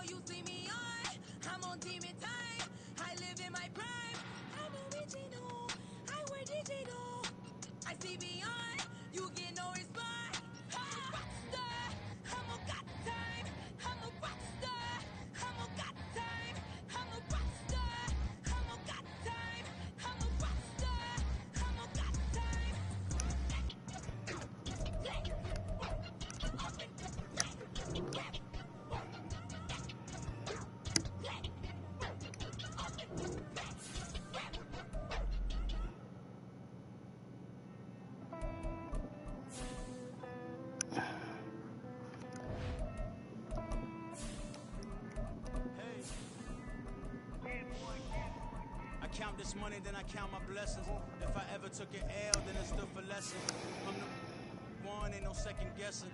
you see me on, I'm on demon time. I live in my prime. I'm original. I wear digital. I see beyond. You get no response. I'm a rockstar. I'm a got time. I'm a rockstar. I'm a got time. I'm a rockstar. I'm a got time. I'm a rockstar. I'm a got time. I count this money, then I count my blessings. If I ever took an L, then it stood for lessons. I'm the one, ain't no second guessing.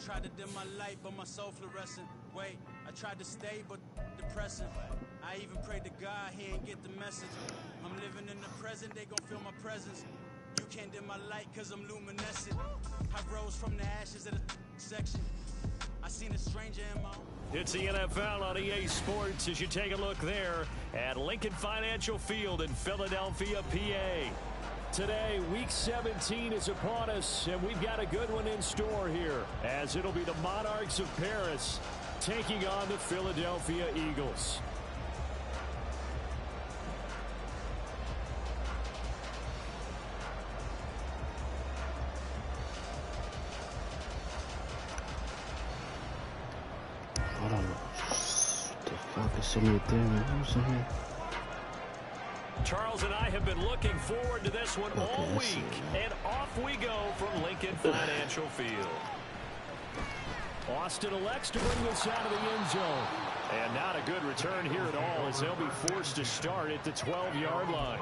Tried to dim my light, but my soul fluorescent. Wait, I tried to stay, but depressing. I even prayed to God, he ain't get the message. I'm living in the present, they gon' feel my presence. You can't dim my light, cause I'm luminescent. I rose from the ashes of the section. I seen a stranger in my own. It's the NFL on EA Sports as you take a look there at Lincoln Financial Field in Philadelphia, PA. Today, Week 17 is upon us, and we've got a good one in store here, as it'll be the Monarchs of Paris taking on the Philadelphia Eagles. Hold on. The fuck is so many things in here? Charles and I have been looking forward to this one all week, and off we go from Lincoln Financial Field. Austin elects to bring this out of the end zone. And not a good return here at all, as they'll be forced to start at the 12-yard line.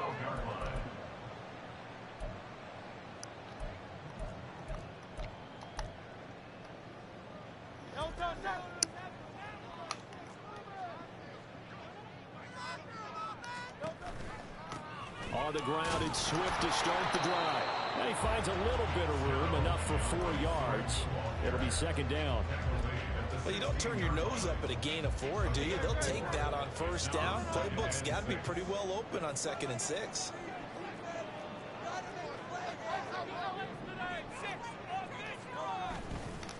On the ground, it's Swift to start the drive. And he finds a little bit of room, enough for 4 yards. It'll be second down. Well, you don't turn your nose up at a gain of 4, do you? They'll take that on first down. Playbook's got to be pretty well open on 2nd and 6.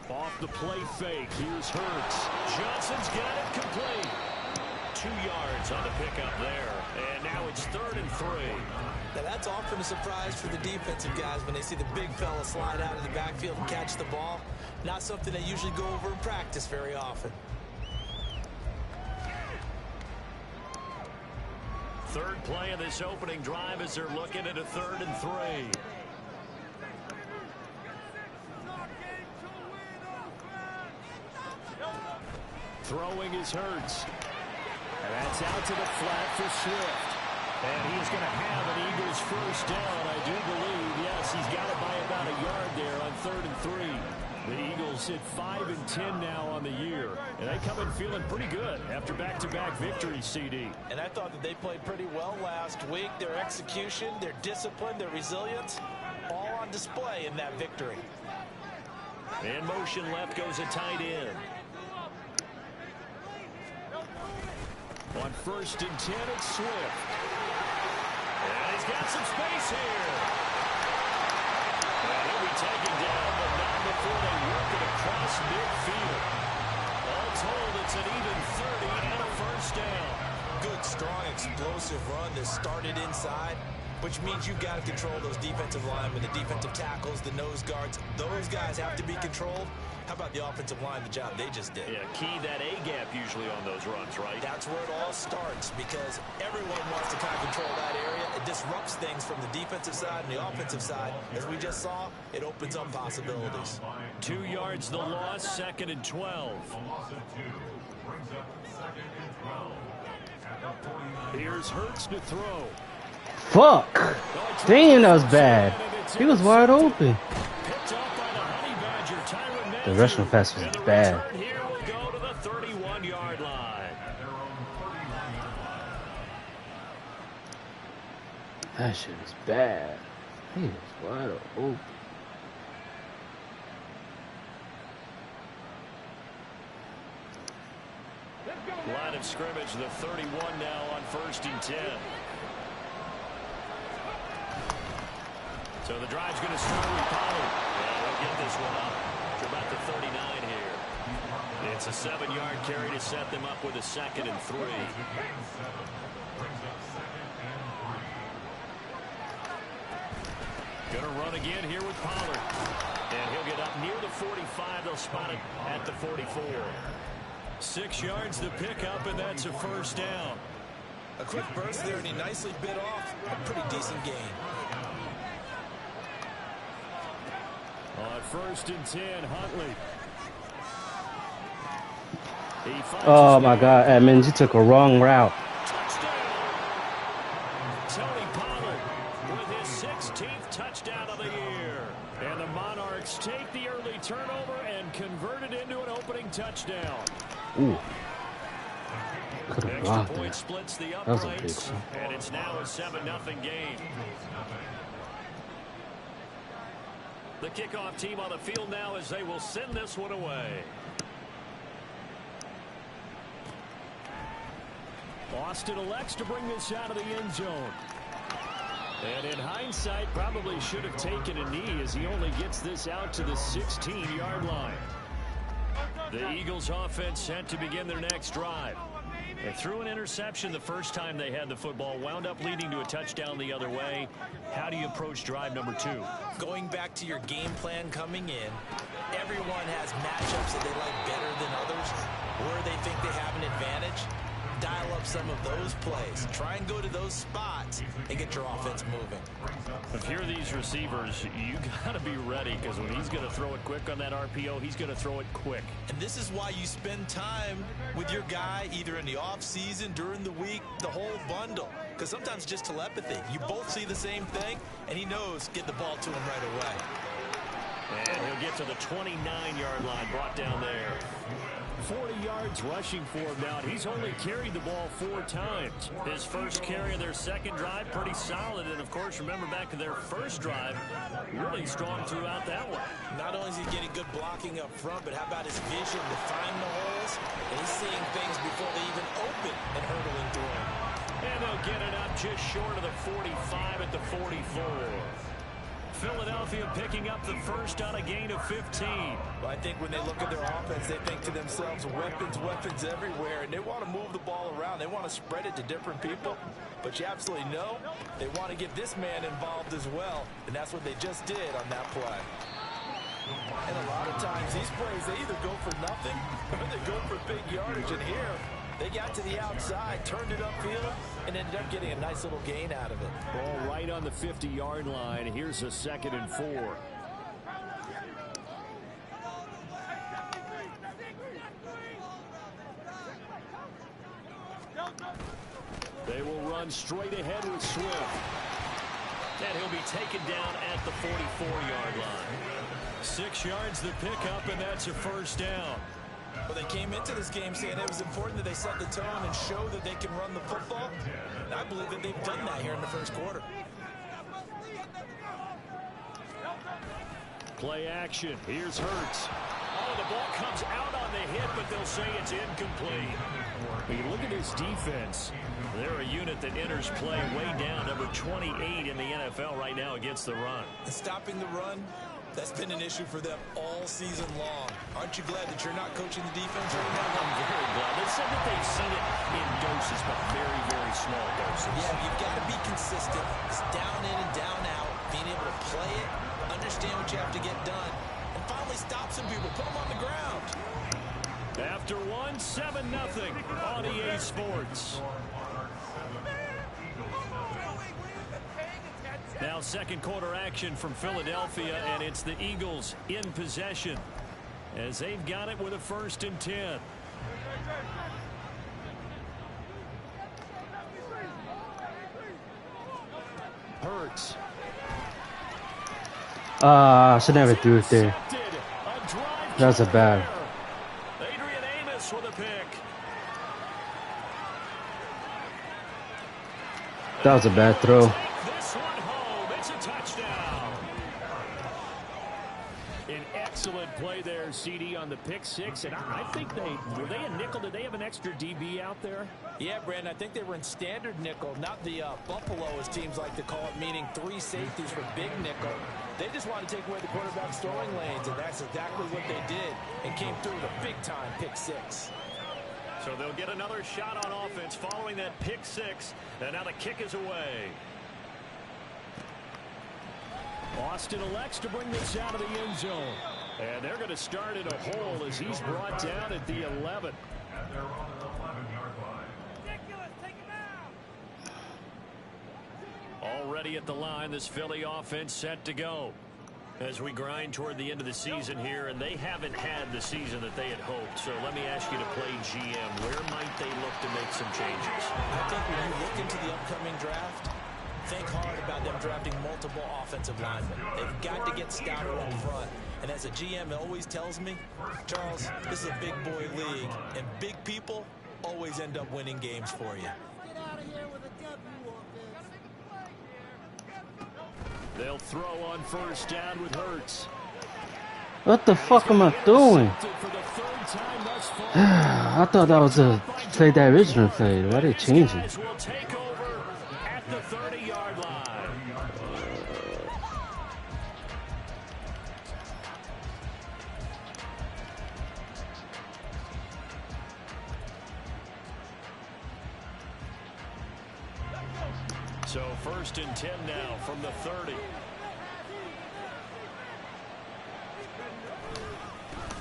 Off the play fake, here's Hurts. Johnson's got it complete. 2 yards on the pickup there. And now it's 3rd and 3. Now that's often a surprise for the defensive guys when they see the big fella slide out of the backfield and catch the ball. Not something they usually go over in practice very often. Third play of this opening drive as they're looking at a 3rd and 3. Throwing is Hurts. And that's out to the flat for Swift. And he's going to have an Eagles first down, I do believe. Yes, he's got it by about a yard there on 3rd and 3. The Eagles sit 5 and 10 now on the year. And they come in feeling pretty good after back-to-back victories, CD. And I thought that they played pretty well last week. Their execution, their discipline, their resilience, all on display in that victory. In motion left goes a tight end. On 1st and 10, it's Swift. And he's got some space here. And he'll be taken down, but not before they work it across midfield. All told, it's an even 30 and a first down. Good, strong, explosive run that started inside, which means you've got to control those defensive linemen, the defensive tackles, the nose guards. Those guys have to be controlled. How about the offensive line, the job they just did? Yeah, key that A-gap usually on those runs, right? That's where it all starts, because everyone wants to kind of control that area. It disrupts things from the defensive side and the offensive side. As we just saw, it opens up possibilities. 2 yards the loss, 2nd and 12. Here's Hurts to throw. Fuck! Damn, that was bad. He was wide open. The rushing pass was bad. Here will go to the 31-yard line. That shit was bad. He was wide open. Let's go. Line of scrimmage, the 31 now on 1st and 10. So the drive's going to start with Pollard. Yeah, we'll get this one up to about the 39 here. It's a 7-yard carry to set them up with a 2nd and 3. Going to run again here with Pollard. And he'll get up near the 45. They'll spot it at the 44. 6 yards the pickup, and that's a 1st down. A quick burst there, and he nicely bit off a pretty decent gain. On 1st and 10, Huntley. Oh my God, Edmonds, you took a wrong route. Tony Pollard with his 16th touchdown of the year. And the Monarchs take the early turnover and convert it into an opening touchdown. Ooh. Could have Extra blocked point that. splits the That was a big uprights, one. and it's now a 7-0 game. The kickoff team on the field now as they will send this one away. Austin elects to bring this out of the end zone. And in hindsight, probably should have taken a knee as he only gets this out to the 16-yard line. The Eagles offense set to begin their next drive. They threw an interception the first time they had the football, wound up leading to a touchdown the other way. How do you approach drive number 2? Going back to your game plan coming in, everyone has matchups that they like better than others, where they think they have an advantage. Dial up some of those plays. Try and go to those spots and get your offense moving. If you're these receivers, you got to be ready, because when he's going to throw it quick on that RPO, he's going to throw it quick. And this is why you spend time with your guy either in the offseason, during the week, the whole bundle. Because sometimes just telepathy. You both see the same thing, and he knows get the ball to him right away. And he'll get to the 29-yard line, brought down there. 40 yards rushing for him now. He's only carried the ball 4 times. His first carry of their second drive, pretty solid. And, of course, remember back to their first drive, really strong throughout that one. Not only is he getting good blocking up front, but how about his vision to find the holes? And he's seeing things before they even open and hurdling through them. And they'll get it up just short of the 45 at the 44. Philadelphia picking up the first on a gain of 15. Well, I think when they look at their offense, they think to themselves, weapons everywhere, and they want to move the ball around. They want to spread it to different people, but you absolutely know they want to get this man involved as well, and that's what they just did on that play. And a lot of times, these plays, they either go for nothing or they go for big yardage, and here, they got to the outside, turned it upfield, and ended up getting a nice little gain out of it. Ball right on the 50-yard line. Here's a 2nd and 4. They will run straight ahead with Swift. And he'll be taken down at the 44-yard line. 6 yards the pickup, and that's a 1st down. Well, they came into this game saying it was important that they set the tone and show that they can run the football. And I believe that they've done that here in the first quarter. Play action. Here's Hurts. Oh, the ball comes out on the hit, but they'll say it's incomplete. When you look at this defense, they're a unit that enters play way down, number 28 in the NFL right now against the run. And stopping the run, that's been an issue for them all season long. Aren't you glad that you're not coaching the defense right now? I'm very glad. They said that they've seen it in doses, but very, very small doses. Yeah, you've got to be consistent. It's down in and down out. Being able to play it, understand what you have to get done, and finally stop some people, put them on the ground. After 7-0 on EA Sports. Now 2nd quarter action from Philadelphia, and it's the Eagles in possession as they've got it with a 1st and 10. Hurts. I should never do it there. That's a bad. Adrian Amos with a pick. That was a bad throw. This one home. It's a touchdown. An excellent play there, CD, on the pick six. And I think were they a nickel? Did they have an extra DB out there? Yeah, Brandon, I think they were in standard nickel, not the Buffalo, as teams like to call it, meaning 3 safeties for big nickel. They just wanted to take away the quarterback's throwing lanes, and that's exactly what they did, and came through with a big-time pick six. So they'll get another shot on offense following that pick six, and now the kick is away. Austin elects to bring this out of the end zone. And they're going to start at a hole as he's brought down at the 11. Already at the line, this Philly offense set to go. As we grind toward the end of the season here, and they haven't had the season that they had hoped. So let me ask you to play GM. Where might they look to make some changes? I think when you look into the upcoming draft, think hard about them drafting multiple offensive linemen. They've got to get stouter up front. And as a GM always tells me, Charles, this is a big boy league, and big people always end up winning games for you. They'll throw on first down with Hurts. What the fuck am I doing? I thought that was a play that original play. Why they change it? Will take over at the 30-yard line. So first and 10 now from the 30.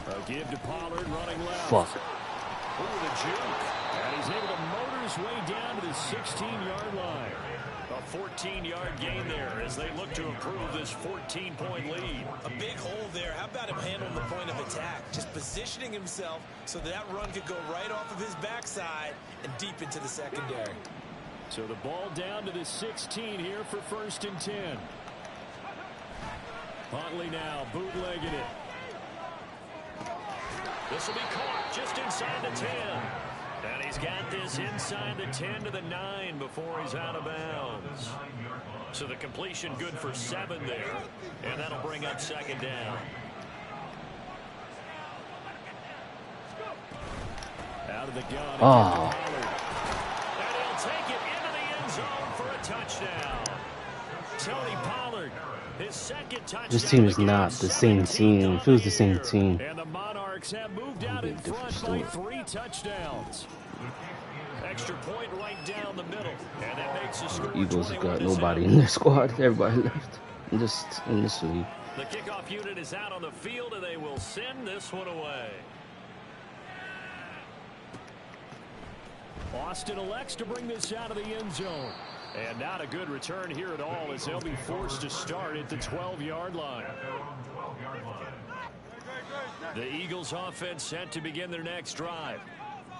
A give to Pollard running left. Fuck. Ooh, the juke. And he's able to motor his way down to the 16-yard line. A 14-yard gain there as they look to improve this 14-point lead. A big hole there. How about him handling the point of attack? Just positioning himself so that run could go right off of his backside and deep into the secondary. So the ball down to the 16 here for first and 10. Huntley now bootlegging it. This will be caught just inside the 10. And he's got this inside the 10 to the 9 before he's out of bounds. So the completion good for 7 there. And that'll bring up second down. Out of the gun. Oh. And he'll take it into the end zone for a touchdown. Tony Pollard, his second touchdown. This team is not the same team. If it was the same team, and the Monarchs have moved out in front by 3 touchdowns. Extra point right down the middle, and that makes the score. Eagles have got nobody in their squad. Everybody left in this league. The kickoff unit is out on the field, and they will send this one away. Austin elects to bring this out of the end zone. And not a good return here at all as they'll be forced to start at the 12-yard line. The Eagles offense set to begin their next drive.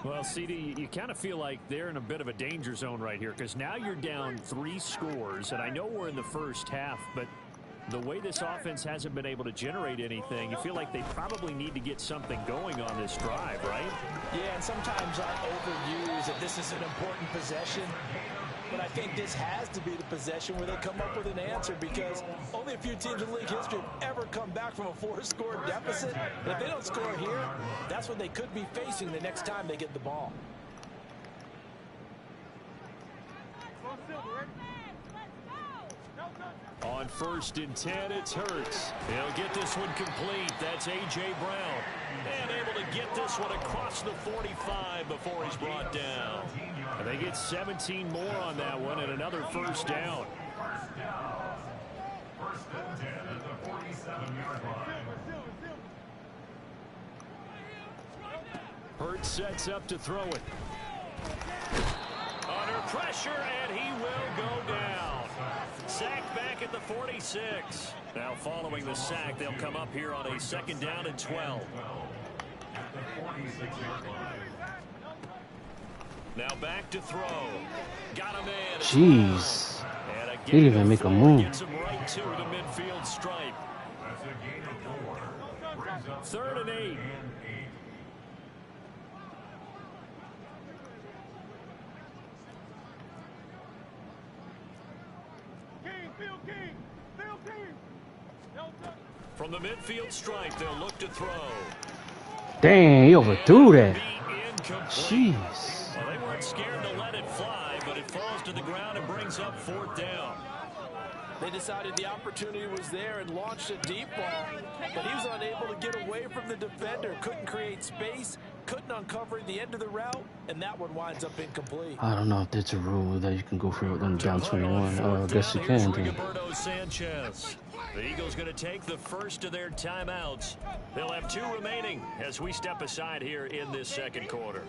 Well, CD, you kind of feel like they're in a bit of a danger zone right here because now you're down 3 scores, and I know we're in the first half, but the way this offense hasn't been able to generate anything, you feel like they probably need to get something going on this drive, right? Yeah, and sometimes I overuse that this is an important possession. But I think this has to be the possession where they come up with an answer because only a few teams in league history have ever come back from a 4-score deficit. And if they don't score here, that's what they could be facing the next time they get the ball. On first and 10, it's Hurts. He'll get this one complete. That's A.J. Brown. And able to get this one across the 45 before he's brought down. And they get 17 more on that one and another first down. First and 10 at the 47-yard line. Hurts sets up to throw it. Under pressure, and he will go down. Sacked back at the 46. Now following the sack, they'll come up here on a second down and 12. At the 46-yard line. Now back to throw. Got a man. Jeez. He didn't even make a move. Gets him right to the midfield stripe. That's a gain of 4. Brings up 3rd and 8. From the midfield stripe, they'll look to throw. Dang, he overthrew that. Incomplete. Jeez. Well, they weren't scared to let it fly, but it falls to the ground and brings up 4th down. They decided the opportunity was there and launched a deep ball, but he was unable to get away from the defender. Couldn't create space, couldn't uncover the end of the route, and that one winds up incomplete. I don't know if there's a rule that you can go for it on down 21. I guess you can. Then. Sanchez. The Eagles going to take the first of their timeouts. They'll have 2 remaining as we step aside here in this second quarter.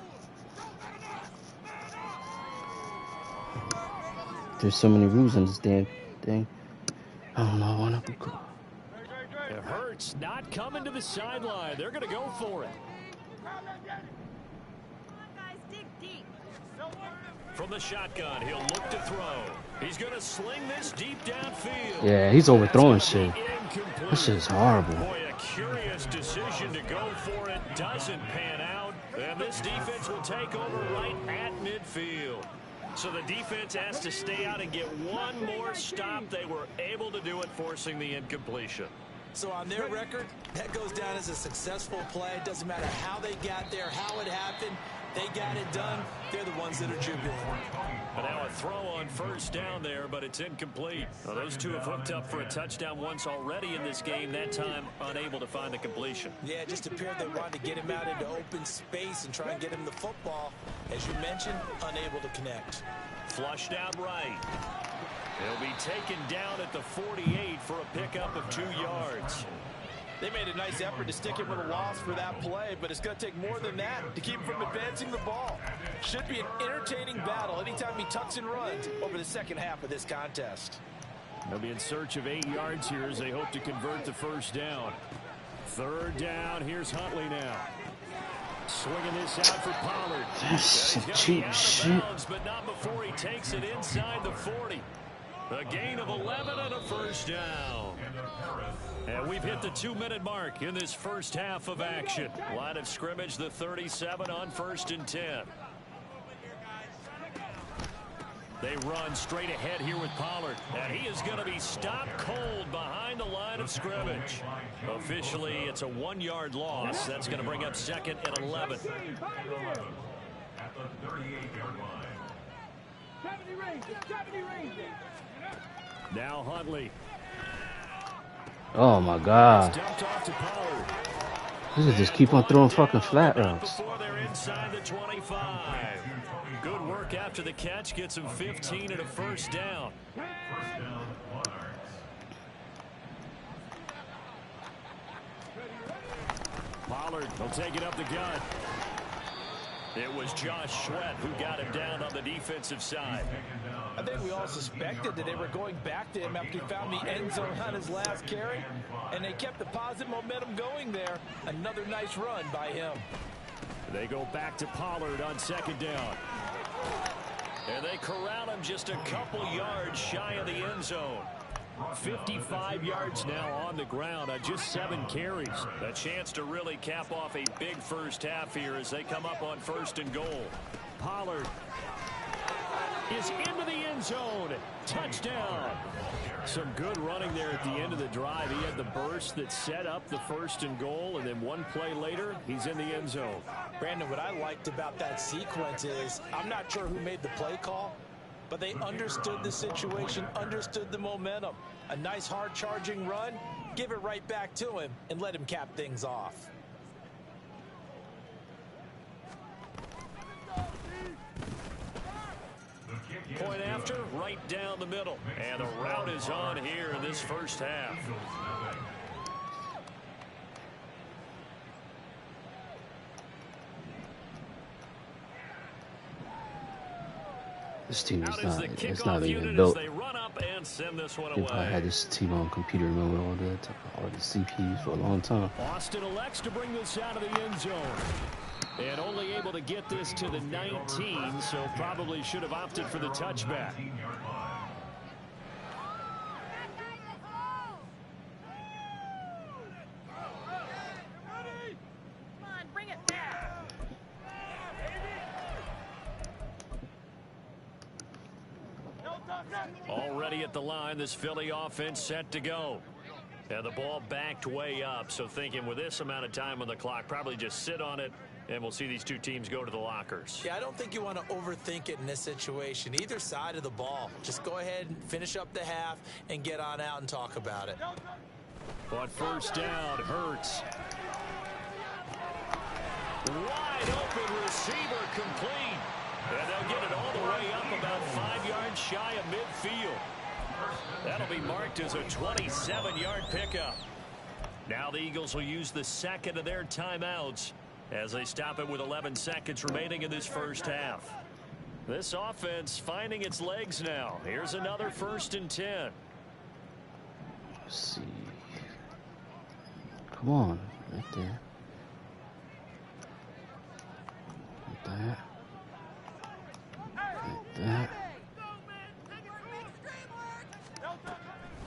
There's so many rules in this damn thing. I don't know. I want to go. It hurts not coming to the sideline. They're going to go for it. From the shotgun, he'll look to throw. He's going to sling this deep downfield. Yeah, he's overthrowing shit. This shit is horrible. Boy, a curious decision to go for it. Doesn't pan out. And this defense will take over right at midfield. So the defense has to stay out and get one more stop. They were able to do it, forcing the incompletion. So on their record, that goes down as a successful play. It doesn't matter how they got there, how it happened. They got it done. They're the ones that are jubilant. But now a throw on 1st down there, but it's incomplete. Well, those two have hooked up for a touchdown once already in this game, that time unable to find the completion. Yeah, it just appeared they wanted to get him out into open space and try and get him the football. As you mentioned, unable to connect. Flushed out right. He'll be taken down at the 48 for a pickup of 2 yards. They made a nice effort to stick him with a loss for that play, but it's going to take more than that to keep him from advancing the ball. Should be an entertaining battle anytime he tucks and runs over the second half of this contest. They'll be in search of 8 yards here as they hope to convert the 1st down. 3rd down, here's Huntley now. Swinging this out for Pollard. That's some cheap shit. But not before he takes it inside the 40. A gain of 11 and a 1st down. And we've hit the 2-minute mark in this first half of action. Line of scrimmage, the 37 on 1st and 10. They run straight ahead here with Pollard. And he is going to be stopped cold behind the line of scrimmage. Officially, it's a 1-yard loss. That's going to bring up 2nd and 11. At the 38-yard line. Now Huntley. Oh my God. Dumped off to Pollard. This is just keep on throwing fucking flat routes. Before they're inside the 25. Good work after the catch. Gets him 15 and a 1st down. First down, Monarchs. Pollard will take it up the gut. It was Josh Sweat who got him down on the defensive side. I think we all suspected that they were going back to him after he found the end zone on his last carry, and they kept the positive momentum going there. Another nice run by him. They go back to Pollard on 2nd down. And they corral him just a couple yards shy of the end zone. 55 yards now on the ground on just 7 carries. A chance to really cap off a big first half here as they come up on 1st and goal. Pollard is into the end zone. Touchdown. Some good running there at the end of the drive. He had the burst that set up the 1st and goal, and then one play later, he's in the end zone. Brandon, what I liked about that sequence is I'm not sure who made the play call, but they understood the situation, understood the momentum. A nice hard charging run, give it right back to him and let him cap things off. Point after, right down the middle. And the route is on here in this first half. This team is Out is the it's kickoff not even unit built. as they run up and send this one If I away. had this team on computer remote all the CPUs for a long time. Austin elects to bring this out of the end zone. And only able to get this to the 19, so probably should have opted for the touchback. Already at the line, this Philly offense set to go. And the ball backed way up, so thinking with this amount of time on the clock, probably just sit on it, and we'll see these two teams go to the lockers. Yeah, I don't think you want to overthink it in this situation. Either side of the ball. Just go ahead and finish up the half and get on out and talk about it. On first down, Hurts. Wide open receiver complete. And they'll get it all the way up about 5 yards shy of midfield. That'll be marked as a 27-yard pickup. Now the Eagles will use the second of their timeouts as they stop it with 11 seconds remaining in this first half. This offense finding its legs now. Here's another 1st and 10. Let's see. Come on, right there. Like that. Like that.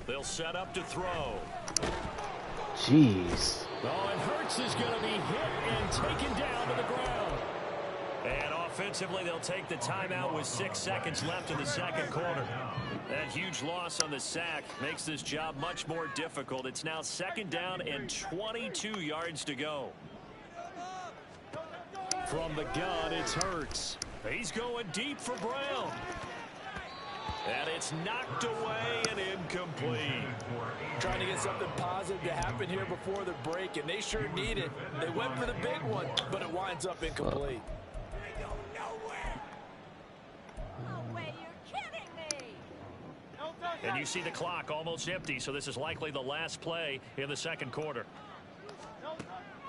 They'll set up to throw. Jeez. Oh, and Hurts is going to be hit and taken down to the ground. And offensively, they'll take the timeout with 6 seconds left in the second quarter. That huge loss on the sack makes this job much more difficult. It's now 2nd down and 22 yards to go. From the gun, it's Hurts. He's going deep for Brown. And it's knocked away and incomplete. Trying to get something positive to happen here before the break, and they sure need it. They went for the big one, but it winds up incomplete. No way, you're kidding me. And you see the clock almost empty, so this is likely the last play in the second quarter.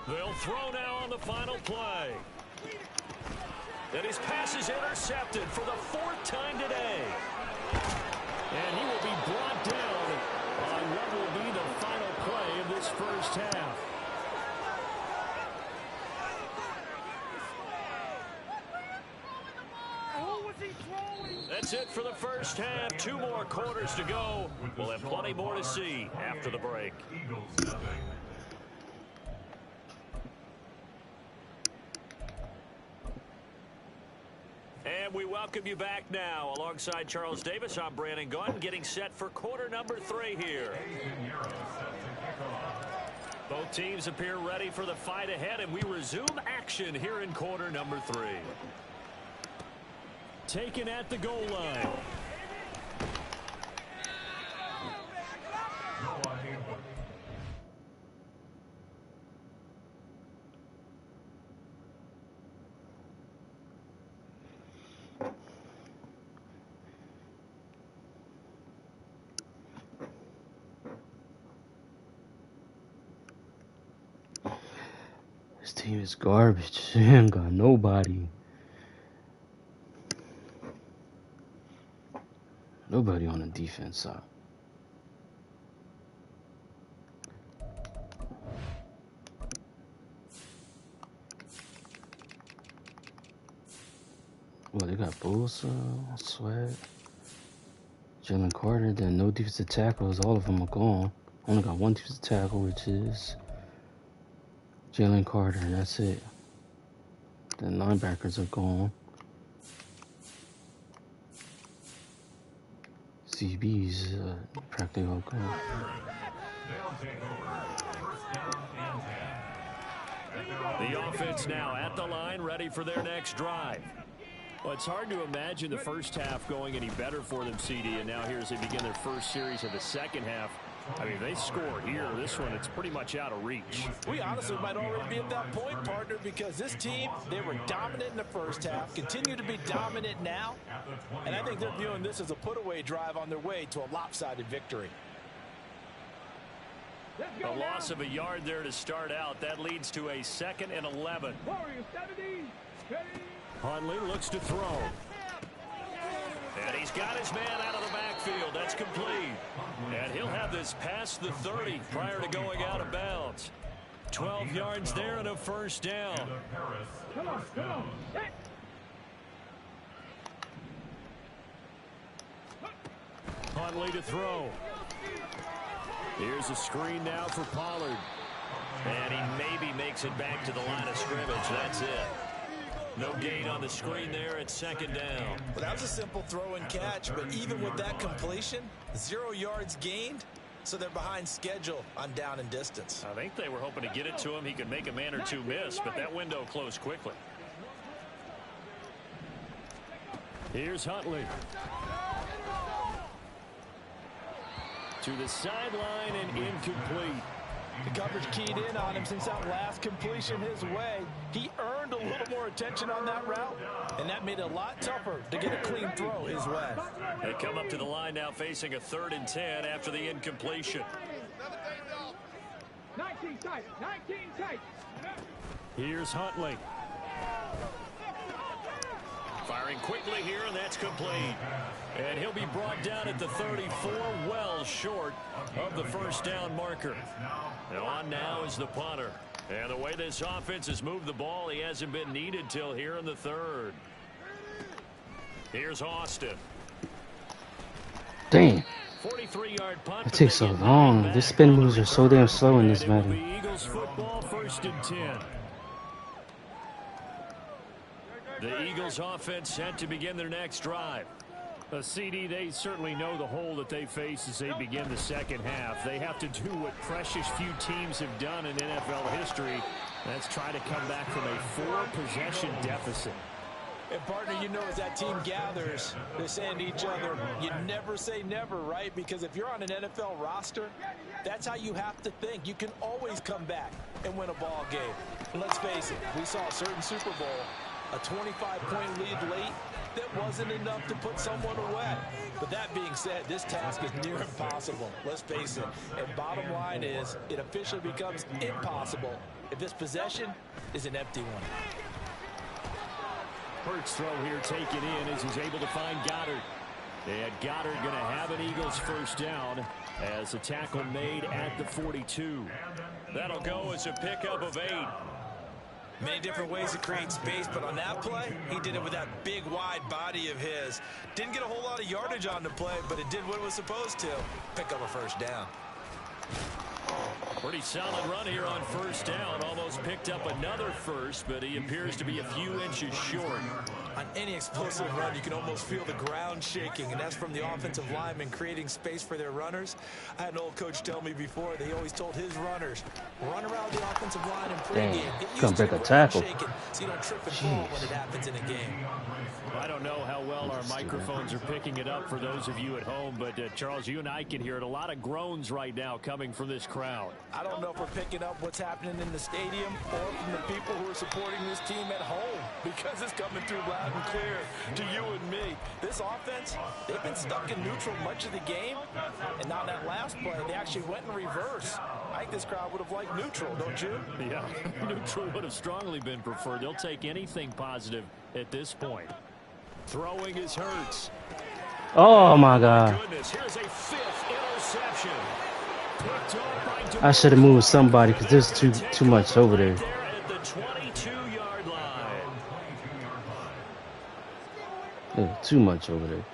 They'll throw now on the final play. And his pass is intercepted for the 4th time today. And he will be brought down on what will be the final play of this first half. That's it for the first half. 2 more quarters to go. We'll have plenty more to see after the break. Eagles nothing. And we welcome you back now. Alongside Charles Davis, I'm Brandon Gunn, getting set for quarter number 3 here. Both teams appear ready for the fight ahead, and we resume action here in quarter number 3. Taken at the goal line. This team is garbage. They ain't got nobody. Nobody on the defense side. Well, they got Bosa, Sweat, Jalen Carter, then no defensive tackles. All of them are gone. Only got one defensive tackle, which is Jalen Carter, and that's it. The linebackers are gone. CB's practically all gone. The offense now at the line, ready for their next drive. Well, it's hard to imagine the first half going any better for them, CD, and now here as they begin their first series of the second half. I mean, they score here. This one, it's pretty much out of reach. We honestly might already be at that point, partner, because this team, they were dominant in the first half, continue to be dominant now, and I think they're viewing this as a put-away drive on their way to a lopsided victory. A loss of a yard there to start out. That leads to a 2nd and 11. Hundley looks to throw. And he's got his man out of the backfield. That's complete. And he'll have this past the 30 prior to going out of bounds. 12 yards there and a first down. Come on, come on. Hundley to throw. Here's a screen now for Pollard. And he maybe makes it back to the line of scrimmage. That's it. No gain on the screen there at 2nd down. Well, that was a simple throw and catch, but even with that completion, 0 yards gained, so they're behind schedule on down and distance. I think they were hoping to get it to him. He could make a man or two miss, but that window closed quickly. Here's Huntley. To the sideline and incomplete. The coverage keyed in on him since that last completion his way. He earned a little more attention on that route, and that made it a lot tougher to get a clean throw his way. They come up to the line now facing a 3rd and 10 after the incompletion. 19 tight, 19 tight. Here's Huntley. Firing quickly here, and that's complete. And he'll be brought down at the 34, well short of the first down marker. And on now is the punter. And the way this offense has moved the ball, he hasn't been needed till here in the 3rd. Here's Austin. Damn. 43-yard punt. It takes so long. These spin moves are so damn slow in this Madden. The Eagles football, 1st and 10. The Eagles offense set to begin their next drive. CD, they certainly know the hole that they face as they begin the second half. They have to do what precious few teams have done in NFL history. That's try to come back from a 4-possession deficit. And partner, you know, as that team gathers, they're saying to each other, you never say never, right? Because if you're on an NFL roster, that's how you have to think. You can always come back and win a ball game. And let's face it, we saw a certain Super Bowl, a 25-point lead late, that wasn't enough to put someone away. But that being said, this task is near impossible. Let's face it. And bottom line is, it officially becomes impossible if this possession is an empty one. Hurts throw here taken in as he's able to find Goddard. And Goddard going to have an Eagles first down as a tackle made at the 42. That'll go as a pickup of 8. Many different ways to create space, but on that play, he did it with that big, wide body of his. Didn't get a whole lot of yardage on the play, but it did what it was supposed to. Pick up a first down. Pretty solid run here on first down. Almost picked up another first, but he appears to be a few inches short. On any explosive run, you can almost feel the ground shaking, and that's from the offensive linemen creating space for their runners. I had an old coach tell me before, they always told his runners, run around the offensive line and pregame. Get used to the ground shaking so you don't trip and fall when it happens in a game. I don't know how well our microphones are picking it up for those of you at home, but Charles, you and I can hear it. A lot of groans right now coming from this crowd. I don't know if we're picking up what's happening in the stadium or from the people who are supporting this team at home, because it's coming through loud and clear to you and me. This offense, they've been stuck in neutral much of the game, and on that last play, they actually went in reverse. I think this crowd would have liked neutral, don't you? Yeah, neutral would have strongly been preferred. They'll take anything positive at this point. Throwing is Hurts. Oh my God. Goodness, here's a 5th interception. Picked off by I should have moved somebody because there's too much over there. At the 22-yard line. There's too much over there.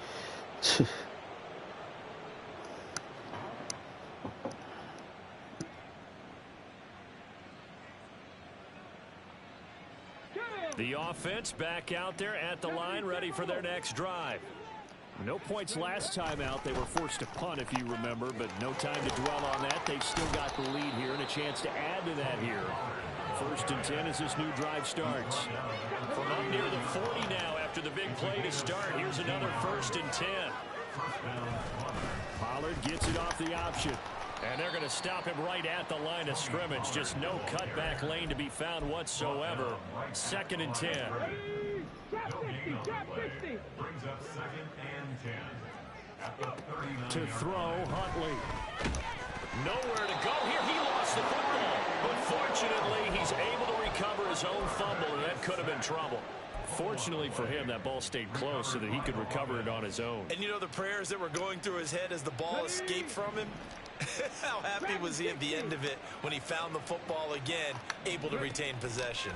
The offense back out there at the line, ready for their next drive. No points last time out. They were forced to punt, if you remember, but no time to dwell on that. They've still got the lead here and a chance to add to that here. 1st and 10 as this new drive starts. From up near the 40 now after the big play to start. Here's another 1st and 10. Pollard gets it off the option. And they're going to stop him right at the line of scrimmage. Just no cutback lane to be found whatsoever. 2nd and 10. Brings up 2nd and 10. At the 39. To throw, Huntley. Nowhere to go here. He lost the football. But fortunately, he's able to recover his own fumble, and that could have been trouble. Fortunately for him, that ball stayed close so that he could recover it on his own. And you know the prayers that were going through his head as the ball escaped from him? How happy was he at the end of it when he found the football again, able to retain possession?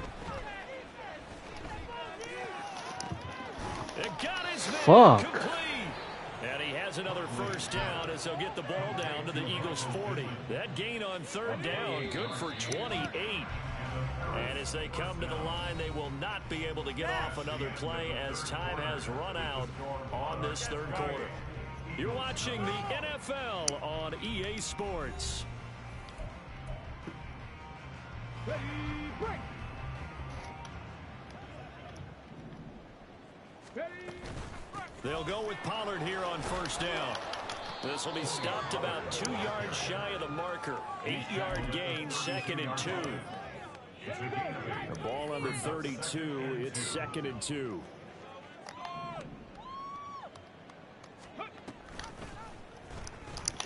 It got his man Fuck. complete. And he has another first down as they'll get the ball down to the Eagles' 40. That gain on 3rd down, good for 28. And as they come to the line, they will not be able to get off another play as time has run out on this 3rd quarter. You're watching the NFL on EA Sports. Ready, break. Ready, break. They'll go with Pollard here on first down. This will be stopped about 2 yards shy of the marker. 8-yard gain, 2nd and 2. The ball under 32. It's 2nd and 2.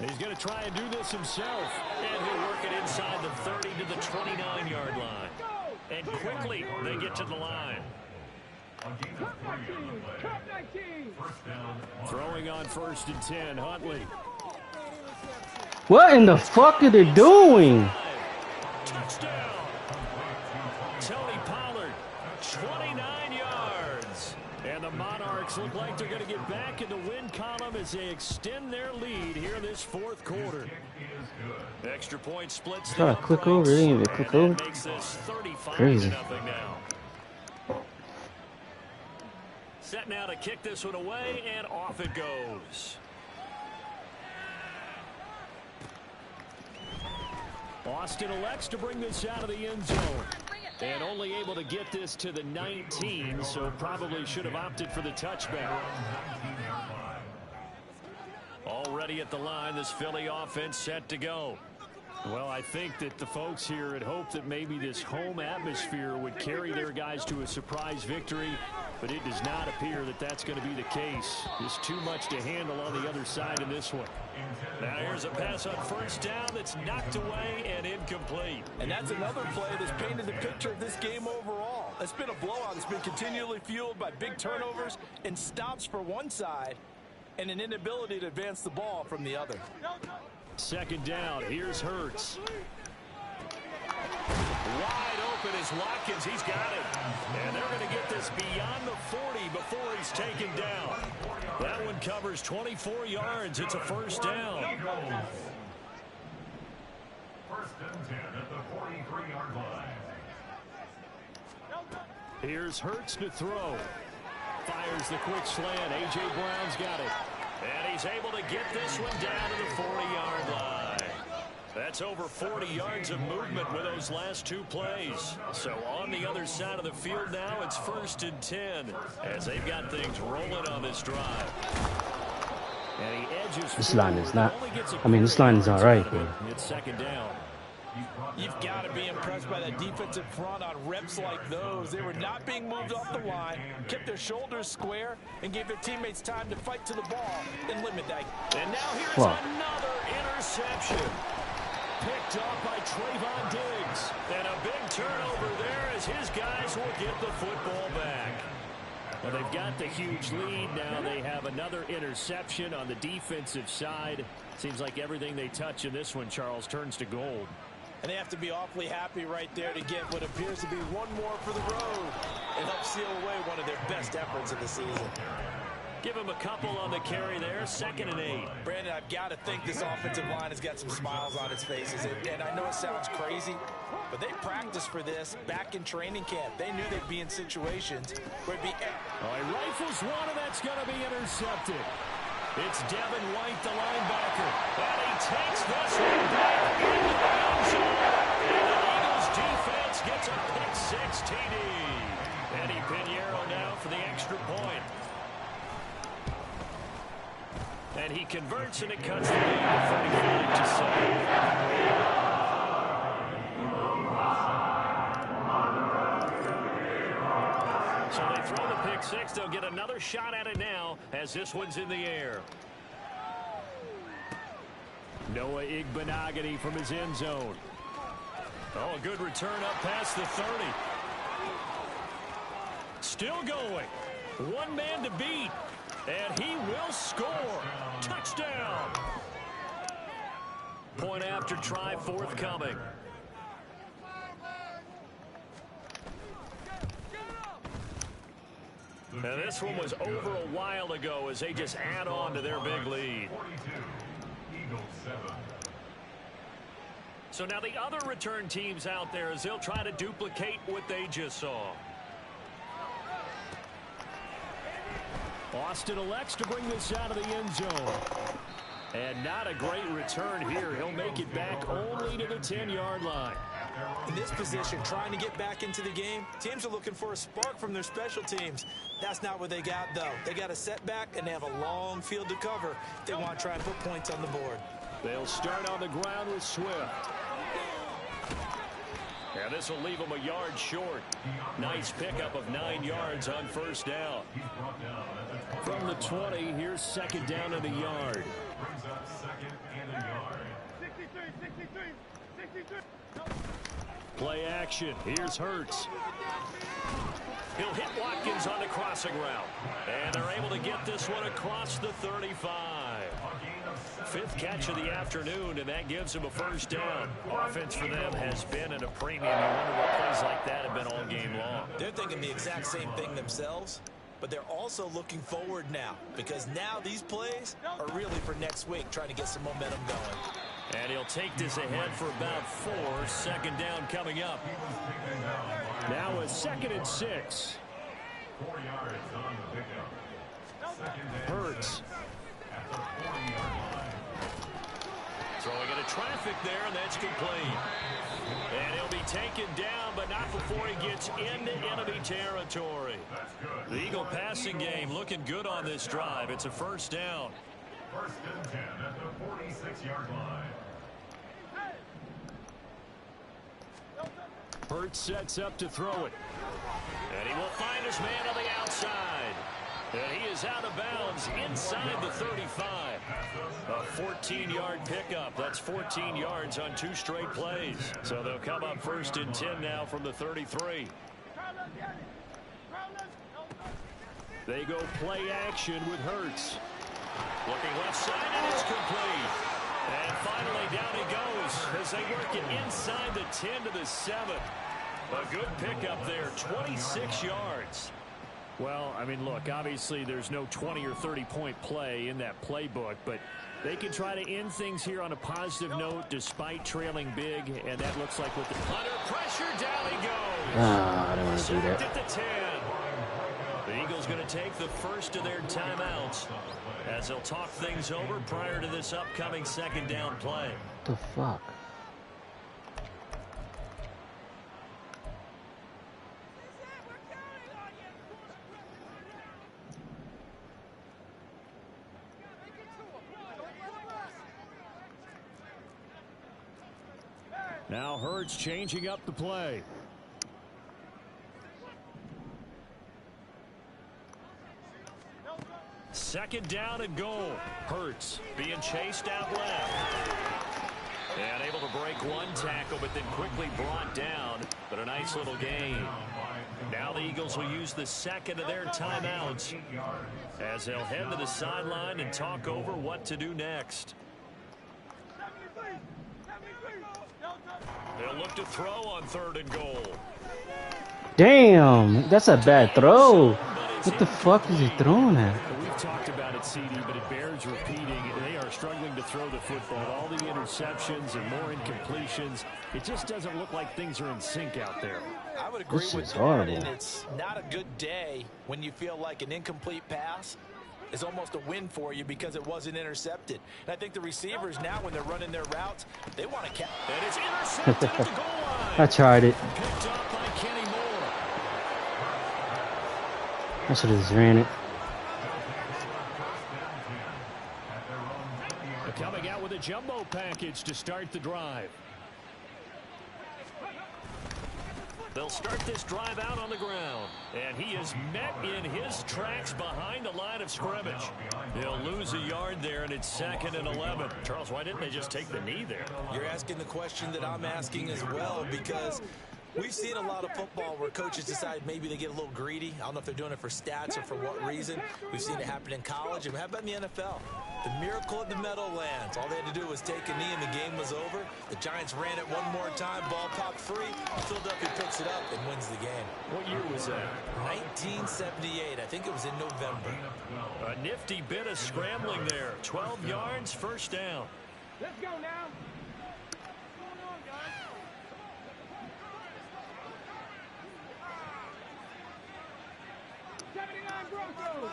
He's going to try and do this himself. And he'll work it inside the 30 to the 29-yard line. And quickly, they get to the line. Throwing on 1st and 10, Huntley. What in the fuck are they doing? Touchdown. Tony Pollard, 29 yards. And the Monarchs look like they're going to get back in the win column as they extend their lead here in this 4th quarter. Extra point splits. Try to click over, they didn't even click over. Makes this 35 Crazy. to nothing now. Set now to kick this one away, and off it goes. Austin elects to bring this out of the end zone. And only able to get this to the 19, so probably should have opted for the touchback. Already at the line, this Philly offense set to go. Well, I think that the folks here had hoped that maybe this home atmosphere would carry their guys to a surprise victory, but it does not appear that that's going to be the case. Just too much to handle on the other side in this one. Now here's a pass on first down that's knocked away and incomplete. And that's another play that's painted the picture of this game overall. It's been a blowout. It's been continually fueled by big turnovers and stops for one side and an inability to advance the ball from the other. 2nd down. Here's Hurts. Wide open is Watkins. He's got it. And they're going to get this beyond the 40 before he's taken down. That one covers 24 yards. It's a first down. 1st and 10 at the 43-yard line. Here's Hurts to throw. Fires the quick slant. A.J. Brown's got it. And he's able to get this one down to the 40-yard line. That's over 40 yards of movement with those last 2 plays. So on the other side of the field now, it's 1st and 10 as they've got things rolling on this drive. And he edges. This line is not. I mean, this line is all right, but it's 2nd down. You've got to be impressed by that defensive front on reps like those. They were not being moved off the line, kept their shoulders square, and gave their teammates time to fight to the ball and limit that. And now here's another interception. Picked up by Trayvon Diggs. And a big turnover there as his guys will get the football back. Well, they've got the huge lead. Now they have another interception on the defensive side. Seems like everything they touch in this one, Charles, turns to gold. And they have to be awfully happy right there to get what appears to be one more for the road and help seal away one of their best efforts of the season. Give him a couple on the carry there. 2nd and 8. Brandon, I've got to think this offensive line has got some smiles on its faces. And I know it sounds crazy, but they practiced for this back in training camp. They knew they'd be in situations where it'd be... Oh, he rifles one, and that's going to be intercepted. It's Devin White, the linebacker. And he takes this one back into the end zone. And the Eagles defense gets a pick-6 TD. Eddie Pinheiro now for the extra point. And he converts, and it cuts the lead to 35 to 7. So they throw the pick-6. They'll get another shot at it now as this one's in the air. Noah Igbenogany from his end zone. Oh, a good return up past the 30. Still going. One man to beat. And he will score. Touchdown. Point after try forthcoming. And this one was over a while ago as they just add on to their big lead. 42, Eagles 7. So now the other return teams out there as they'll try to duplicate what they just saw. Austin elects to bring this out of the end zone. And not a great return here. He'll make it back only to the 10-yard line. In this position, trying to get back into the game, teams are looking for a spark from their special teams. That's not what they got, though. They got a setback, and they have a long field to cover if they want to try and put points on the board. They'll start on the ground with Swift. And this will leave them a yard short. Nice pickup of 9 yards on first down. From the 20, here's second down and a yard. Brings up second and a yard. 63. Play action. Here's Hurts. He'll hit Watkins on the crossing route. And they're able to get this one across the 35. Fifth catch of the afternoon, and that gives him a first down. Offense for them has been at a premium. You wonder what plays like that have been all game long. They're thinking the exact same thing themselves, but they're also looking forward now, because now these plays are really for next week, trying to get some momentum going. And he'll take this ahead for about 4. Second down coming up. Now a 2nd and 6. 4 yards on the pickup. Hurts. At the 40-yard line. Throwing into traffic there, and that's complete. And he'll be taken down, but not before he gets into enemy territory. The Eagle passing game looking good on this drive. It's a first down. First and 10 at the 46-yard line. Hurts sets up to throw it. And he will find his man on the outside. And he is out of bounds inside the 35. A 14-yard pickup. That's 14 yards on 2 straight plays. So they'll come up first and 10 now from the 33. They go play action with Hurts. Looking left side, and it's complete. And finally down he goes as they work it inside the 10 to the 7. A good pickup there, 26 yards. Well, I mean, look, obviously there's no 20 or 30-point play in that playbook, but they can try to end things here on a positive note despite trailing big, and that looks like what the under pressure, down he goes. I don't want to do that. At the 10. The Eagles going to take the first of their timeouts as they'll talk things over prior to this upcoming second down play. What the fuck? Now Hurts changing up the play. Second down and goal. Hurts being chased out left. And able to break one tackle, but then quickly brought down. But a nice little gain. Now the Eagles will use the second of their timeouts as they'll head to the sideline and talk over what to do next. They'll look to throw on 3rd and goal. Damn, that's a bad throw. What the fuck is he throwing at? We've talked about it, CD, but it bears repeating. They are struggling to throw the football. All the interceptions and more incompletions. It just doesn't look like things are in sync out there. I would agree This with is that, horrible. and it's not a good day when you feel like an incomplete pass is almost a win for you because it wasn't intercepted. And I think the receivers now, when they're running their routes, they want to catch. And it's intercepted at the goal line. I tried it. Picked up by Kenny Moore. I should have just ran it. They're coming out with a jumbo package to start the drive. They'll start this drive out on the ground. And he is met in his tracks behind the line of scrimmage. They'll lose a yard there, and it's 2nd and 11. Charles, why didn't they just take the knee there? You're asking the question that I'm asking as well, because we've seen a lot of football where coaches decide maybe they get a little greedy. I don't know if they're doing it for stats or for what reason. We've seen it happen in college. And how about in the NFL? The miracle at the Meadowlands. All they had to do was take a knee and the game was over. The Giants ran it one more time. Ball popped free. Philadelphia picks it up and wins the game. What year was that? 1978. I think it was in November. A nifty bit of scrambling there. 12 yards, first down. Let's go now. What's going on, guys? Broncos.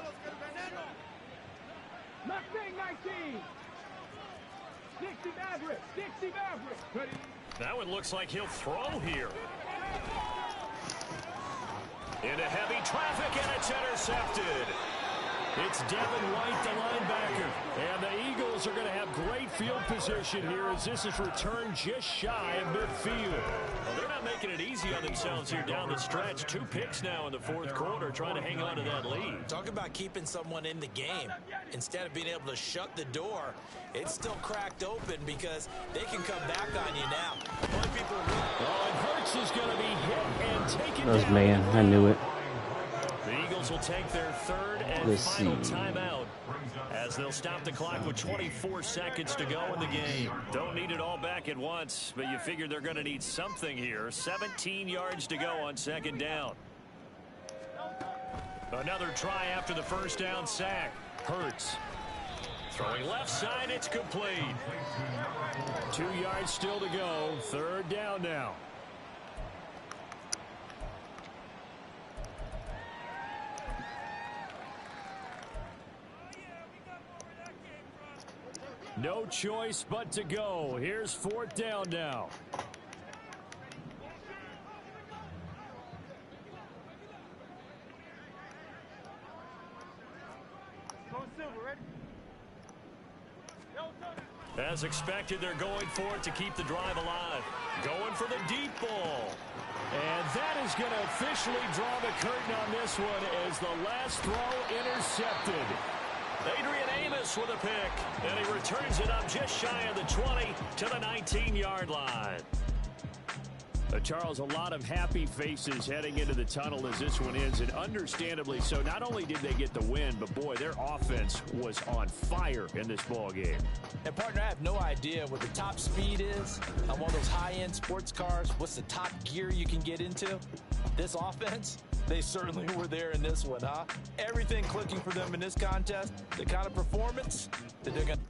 Mustang 19. Dixie Maverick. Dixie Maverick. Ready. That one looks like he'll throw here. Into heavy traffic, and it's intercepted. It's Devin White, the linebacker. And the Eagles are going to have great field position here as this is returned just shy of midfield. Well, they're not making it easy on themselves here down the stretch. 2 picks now in the fourth quarter trying to hang on to that lead. Talk about keeping someone in the game. Instead of being able to shut the door, it's still cracked open because they can come back on you now. Only people Oh, and Hurts is going to be hit and taken That was down. man. I knew it. The Eagles will take their third and final timeout as they'll stop the clock with 24 seconds to go in the game. Don't need it all back at once, but you figure they're going to need something here. 17 yards to go on second down. Another try after the first down sack. Hurts. Throwing left side, it's complete. 2 yards still to go. Third down now. No choice but to go. Here's fourth down now. As expected, they're going for it to keep the drive alive. Going for the deep ball. And that is going to officially draw the curtain on this one as the last throw intercepted. Adrian Amos with a pick, and he returns it up just shy of the 20 to the 19-yard line. Charles, a lot of happy faces heading into the tunnel as this one ends, and understandably so. Not only did they get the win, but boy, their offense was on fire in this ball game. And partner, I have no idea what the top speed is on one of those high-end sports cars. What's the top gear you can get into? This offense, they certainly were there in this one, huh? Everything clicking for them in this contest, the kind of performance that they're going to